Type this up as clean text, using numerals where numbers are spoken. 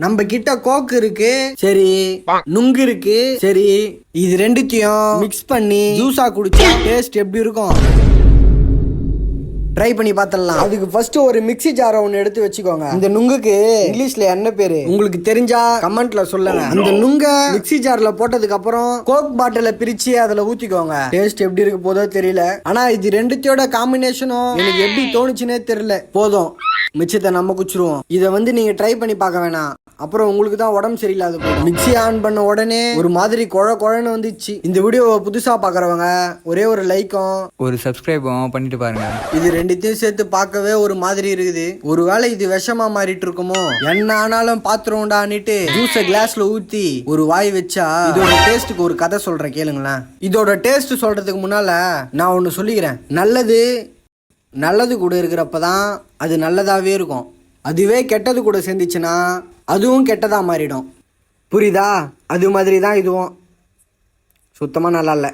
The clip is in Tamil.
நம்ம கிட்ட கோக்கு இருக்கு சரி, நுங்கு இருக்கு சரி, இது ரெண்டுத்தையும் மிக்ஸ் பண்ணி ஜூஸா குடிச்சா டேஸ்ட் எப்படி இருக்கும்? ட்ரை பண்ணி பார்த்தலாம். அதுக்கு ஃபர்ஸ்ட் ஒரு மிக்ஸி ஜாரை ஒன்று எடுத்து வச்சுக்கோங்க. இந்த நுங்குக்கு இங்கிலீஷ்ல என்ன பேரு உங்களுக்கு தெரிஞ்சா கமெண்ட்ல சொல்லுங்க. அந்த நுங்க மிக்ஸி ஜார்ல போட்டதுக்கு அப்புறம் கோக் பாட்டில பிரிச்சு அதுல ஊத்திக்கோங்க. டேஸ்ட் எப்படி இருக்கு போதோ தெரியல, ஆனா இது ரெண்டுத்தையோட காம்பினேஷனும் எனக்கு எப்படி தோணுச்சுன்னே தெரியல. போதும், மிச்சத்தை நம்ம குச்சிருவோம். இதை நீங்க ட்ரை பண்ணி பார்க்க வேணாம், அப்புறம் உங்களுக்கு தான் உடம்பு சரியில்லாத போகும். மிக்ஸி ஆன் பண்ண உடனே ஒரு மாதிரி குழன்னு வந்துச்சு. இந்த வீடியோவை புதுசா பாக்குறவங்க ஒரே ஒரு லைக்கும் ஒரு சப்ஸ்கிரைபும் பண்ணிட்டு பாருங்க. இது ரெண்டுத்தையும் சேர்த்து பார்க்கவே ஒரு மாதிரி இருக்குது. ஒருவேளை இது விஷமா மாறிட்டு இருக்குமோ? என்ன ஆனாலும் பாத்திரம்டான்னுட்டு ஜூஸை கிளாஸ்ல ஊத்தி ஒரு வாய் வச்சா இதோட டேஸ்ட்டுக்கு ஒரு கதை சொல்றேன் கேளுங்களேன். இதோட டேஸ்ட் சொல்றதுக்கு முன்னால நான் ஒன்னு சொல்லிக்கிறேன். நல்லது கூட இருக்கிறப்பதான் அது நல்லதாவே இருக்கும். அதுவே கெட்டது கூட சேர்ந்துச்சுன்னா அதுவும் கெட்டதா மாறிடும். புரியுதா? அது மாதிரி தான் இதுவும் சுத்தமா நல்லா இல்லை.